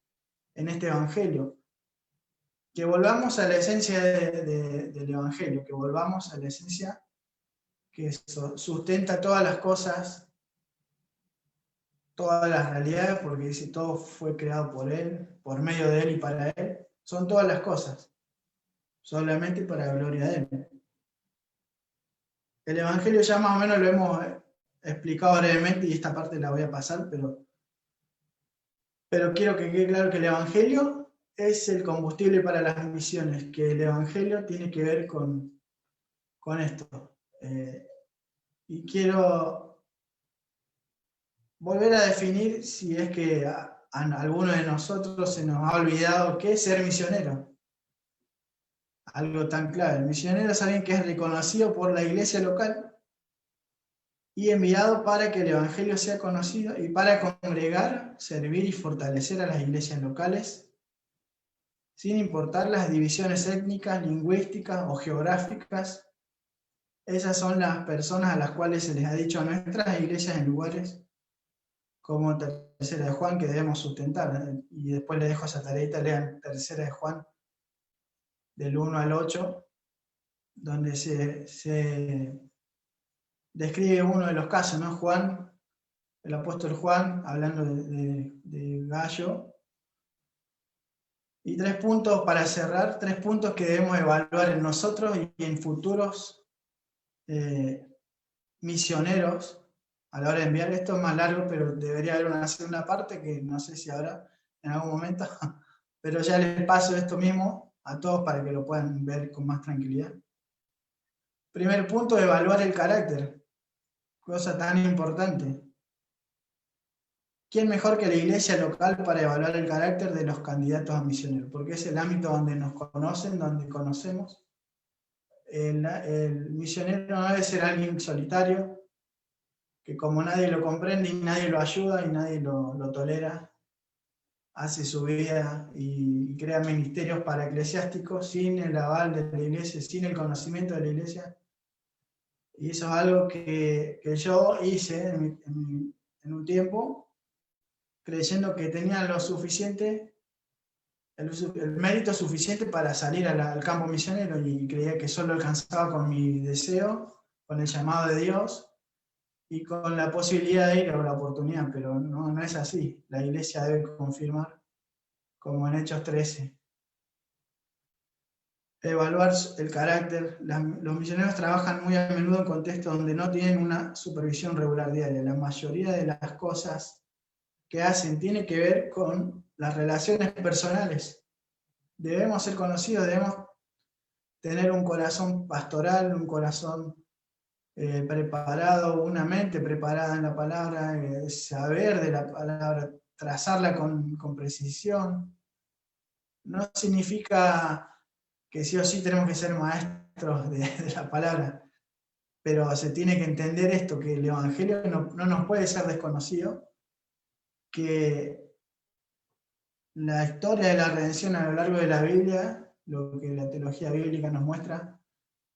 en este Evangelio. Que volvamos a la esencia del Evangelio, que volvamos a la esencia que sustenta todas las cosas, todas las realidades, porque dice todo fue creado por Él, por medio de Él y para Él. Son todas las cosas, solamente para la gloria de Él. El Evangelio ya más o menos lo hemos explicado brevemente y esta parte la voy a pasar, pero quiero que quede claro que el Evangelio es el combustible para las misiones, que el Evangelio tiene que ver con esto. Y quiero volver a definir, si es que a alguno de nosotros se nos ha olvidado, qué es ser misionero. Algo tan clave. El misionero es alguien que es reconocido por la iglesia local y enviado para que el Evangelio sea conocido y para congregar, servir y fortalecer a las iglesias locales, sin importar las divisiones étnicas, lingüísticas o geográficas. Esas son las personas a las cuales se les ha dicho a nuestras iglesias en lugares como Tercera de Juan que debemos sustentar. Y después les dejo esa tareita, lean Tercera de Juan del 1 al 8, donde se describe uno de los casos, ¿no? Juan, el apóstol Juan, hablando de Gallo. Y 3 puntos para cerrar, 3 puntos que debemos evaluar en nosotros y en futuros misioneros a la hora de enviar. Esto es más largo, pero debería haber una segunda parte que no sé si habrá en algún momento, pero ya les paso esto mismo a todos para que lo puedan ver con más tranquilidad. Primer punto, evaluar el carácter, cosa tan importante. ¿Quién mejor que la iglesia local para evaluar el carácter de los candidatos a misioneros? Porque es el ámbito donde nos conocen, donde conocemos. El misionero no debe ser alguien solitario, que como nadie lo comprende y nadie lo ayuda y nadie lo tolera, hace su vida y crea ministerios para eclesiásticos sin el aval de la iglesia, sin el conocimiento de la iglesia. Y eso es algo que yo hice en un tiempo, creyendo que tenía lo suficiente, el mérito suficiente para salir al campo misionero, y creía que solo alcanzaba con mi deseo, con el llamado de Dios y con la posibilidad de ir o la oportunidad, pero no es así. La iglesia debe confirmar, como en Hechos 13. Evaluar el carácter. Los misioneros trabajan muy a menudo en contextos donde no tienen una supervisión regular diaria. La mayoría de las cosas que hacen tiene que ver con las relaciones personales. Debemos ser conocidos, debemos tener un corazón pastoral, un corazón preparado, una mente preparada en la palabra, saber de la palabra, trazarla con precisión. No significa que sí o sí tenemos que ser maestros de la palabra, pero se tiene que entender esto, que el Evangelio no nos puede ser desconocido, que la historia de la redención a lo largo de la Biblia, lo que la teología bíblica nos muestra,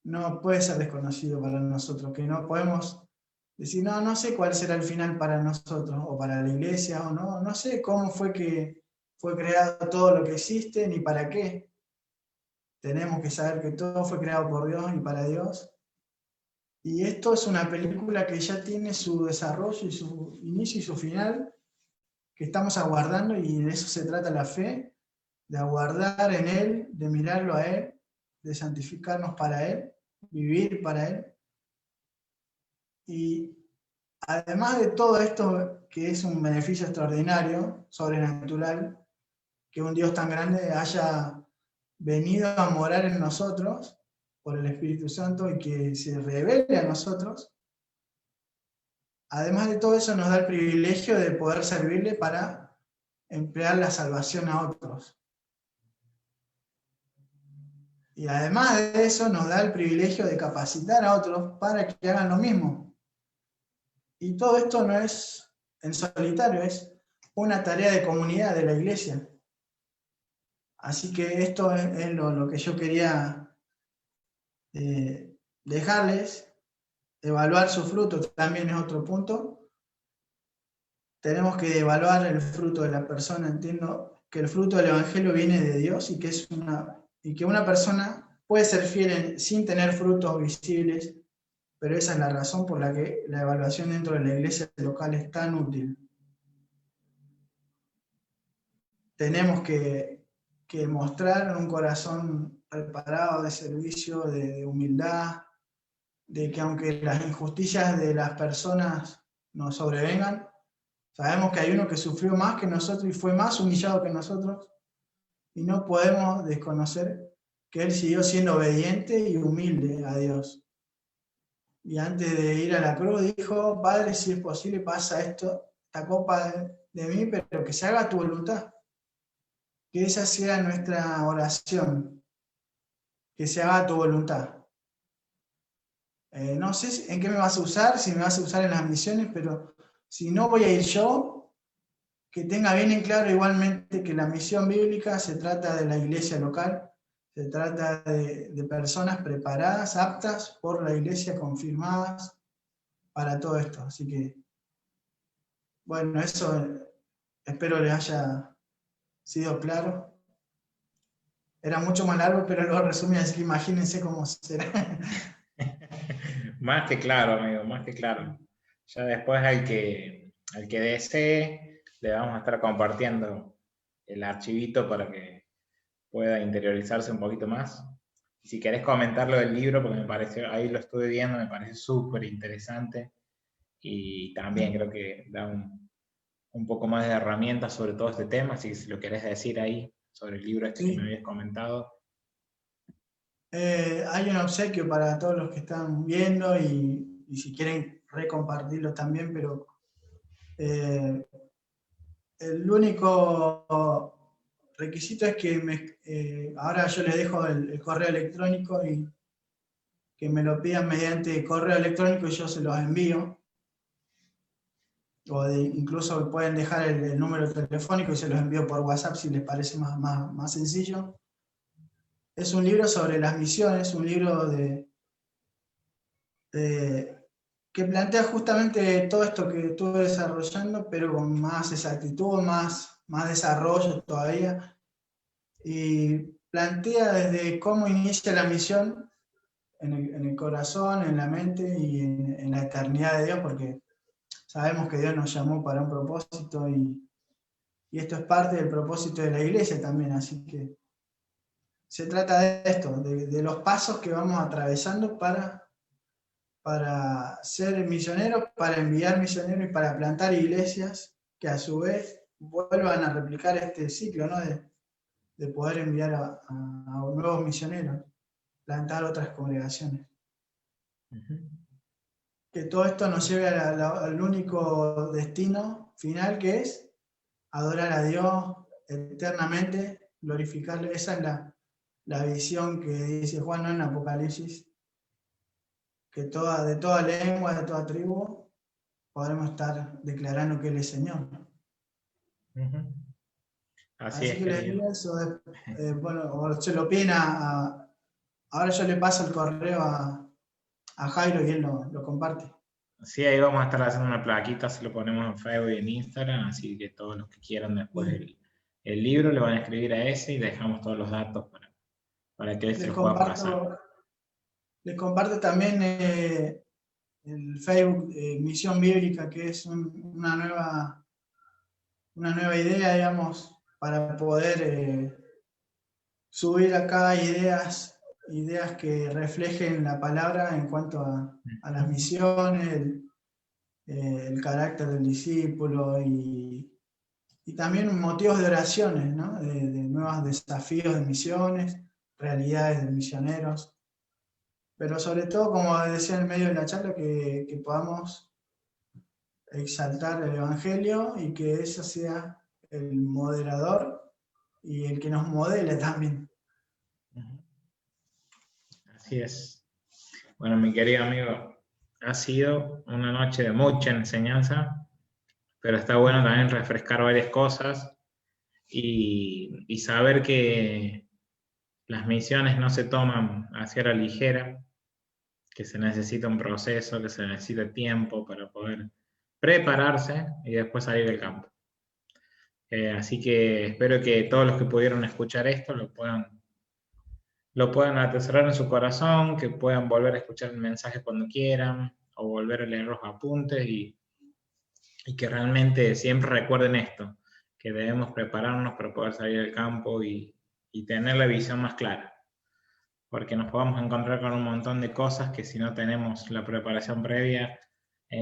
no puede ser desconocido para nosotros, que no podemos decir, no sé cuál será el final para nosotros, o para la iglesia, o no sé cómo fue que fue creado todo lo que existe, ni para qué. Tenemos que saber que todo fue creado por Dios y para Dios. Y esto es una película que ya tiene su desarrollo y su inicio y su final, que estamos aguardando, y de eso se trata la fe, de aguardar en Él, de mirarlo a Él, de santificarnos para Él, vivir para Él. Y además de todo esto, que es un beneficio extraordinario, sobrenatural, que un Dios tan grande haya venido a morar en nosotros por el Espíritu Santo y que se revele a nosotros, además de todo eso, nos da el privilegio de poder servirle para emplear la salvación a otros. Y además de eso, nos da el privilegio de capacitar a otros para que hagan lo mismo. Y todo esto no es en solitario, es una tarea de comunidad de la iglesia. Así que esto es lo que yo quería dejarles. Evaluar su fruto también es otro punto. Tenemos que evaluar el fruto de la persona. Entiendo que el fruto del Evangelio viene de Dios y que una persona puede ser fiel sin tener frutos visibles, pero esa es la razón por la que la evaluación dentro de la iglesia local es tan útil. Tenemos que mostrar un corazón preparado de servicio, de humildad, de que aunque las injusticias de las personas nos sobrevengan, sabemos que hay uno que sufrió más que nosotros y fue más humillado que nosotros, y no podemos desconocer que él siguió siendo obediente y humilde a Dios. Y antes de ir a la cruz dijo: Padre, si es posible, pasa esta copa de mí, pero que se haga tu voluntad. Que esa sea nuestra oración, que se haga tu voluntad. No sé en qué me vas a usar, si me vas a usar en las misiones, pero si no voy a ir yo, que tenga bien en claro igualmente que la misión bíblica se trata de la iglesia local, se trata de personas preparadas, aptas por la iglesia, confirmadas para todo esto. Así que, bueno, eso espero les haya sido claro. Era mucho más largo, pero lo resumí, así que imagínense cómo será. Más que claro, amigo, más que claro. Ya después al que desee, le vamos a estar compartiendo el archivito para que pueda interiorizarse un poquito más. Y si querés comentar lo del libro, porque me pareció, ahí lo estuve viendo, me parece súper interesante y también creo que da un poco más de herramientas sobre todo este tema, así que si lo querés decir ahí sobre el libro este Sí. que me habías comentado. Hay un obsequio para todos los que están viendo y si quieren recompartirlo también, pero el único requisito es que ahora yo les dejo el correo electrónico y que me lo pidan mediante correo electrónico y yo se los envío. O incluso pueden dejar el número telefónico y se los envío por WhatsApp si les parece más sencillo. Es un libro sobre las misiones, un libro que plantea justamente todo esto que estuve desarrollando, pero con más exactitud, más desarrollo todavía. Y plantea desde cómo inicia la misión en el corazón, en la mente y en la eternidad de Dios, porque sabemos que Dios nos llamó para un propósito y esto es parte del propósito de la iglesia también, así que se trata de esto, de los pasos que vamos atravesando para ser misioneros, para enviar misioneros y para plantar iglesias que a su vez vuelvan a replicar este ciclo, ¿no? de poder enviar a nuevos misioneros, plantar otras congregaciones. Que todo esto nos lleve al único destino final, que es adorar a Dios eternamente, glorificarle. Esa es la visión que dice Juan, ¿no?, en Apocalipsis, que de toda lengua, de toda tribu, podremos estar declarando que Él es Señor. Así es, que les digo eso. Bueno, o se lo piden ahora yo le paso el correo a Jairo y él lo comparte. Sí, ahí vamos a estar haciendo una plaquita, se lo ponemos en Facebook y en Instagram, así que todos los que quieran después el libro le van a escribir a ese y dejamos todos los datos para que él se lo pueda pasar. Les comparto también el Facebook Misión Bíblica, que es una nueva idea, digamos, para poder subir acá ideas que reflejen la palabra en cuanto a las misiones, el carácter del discípulo y también motivos de oraciones, ¿no? de nuevos desafíos de misiones, realidades de misioneros. Pero sobre todo, como decía en medio de la charla, que podamos exaltar el Evangelio y que eso sea el moderador y el que nos modele también. Así es. Bueno, mi querido amigo, ha sido una noche de mucha enseñanza, pero está bueno también refrescar varias cosas y saber que las misiones no se toman hacia la ligera, que se necesita un proceso, que se necesita tiempo para poder prepararse y después salir del campo. Así que espero que todos los que pudieron escuchar esto lo puedan atesorar en su corazón, que puedan volver a escuchar el mensaje cuando quieran, o volver a leer los apuntes y que realmente siempre recuerden esto, que debemos prepararnos para poder salir del campo y tener la visión más clara, porque nos podemos encontrar con un montón de cosas que si no tenemos la preparación previa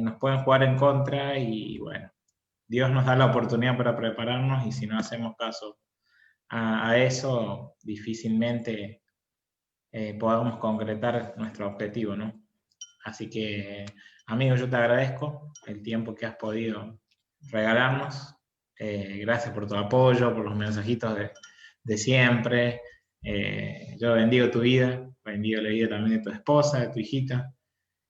nos pueden jugar en contra y bueno, Dios nos da la oportunidad para prepararnos y si no hacemos caso a eso, difícilmente podamos concretar nuestro objetivo, ¿no? Así que, amigo, yo te agradezco el tiempo que has podido regalarnos. Gracias por tu apoyo, por los mensajitos de siempre. Yo bendigo tu vida, bendigo la vida también de tu esposa, de tu hijita.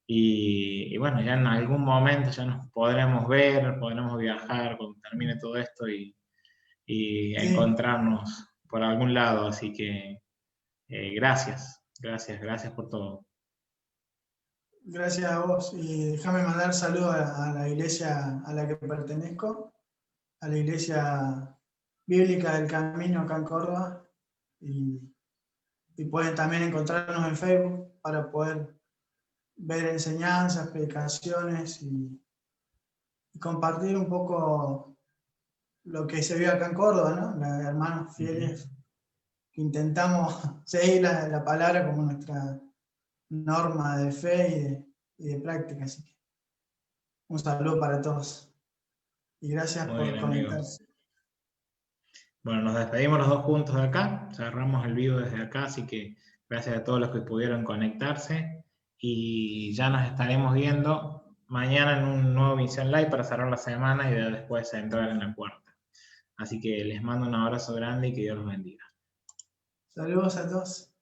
Y bueno, ya en algún momento ya nos podremos ver, podremos viajar cuando termine todo esto y Sí, encontrarnos por algún lado. Así que gracias por todo. gracias a vos. Y déjame mandar saludos a la iglesia a la que pertenezco, a la iglesia bíblica del Camino acá en Córdoba. Y pueden también encontrarnos en Facebook para poder ver enseñanzas, predicaciones y compartir un poco lo que se vive acá en Córdoba, ¿no? Los hermanos fieles que intentamos seguir la palabra como nuestra norma de fe y de práctica. Así que un saludo para todos y gracias Muy por bien, conectarse. amigos. Bueno, nos despedimos los dos juntos de acá, cerramos el vivo desde acá, así que gracias a todos los que pudieron conectarse y ya nos estaremos viendo mañana en un nuevo Misión Live para cerrar la semana y después entrar en la cuarta. Así que les mando un abrazo grande y que Dios los bendiga. Saludos a todos.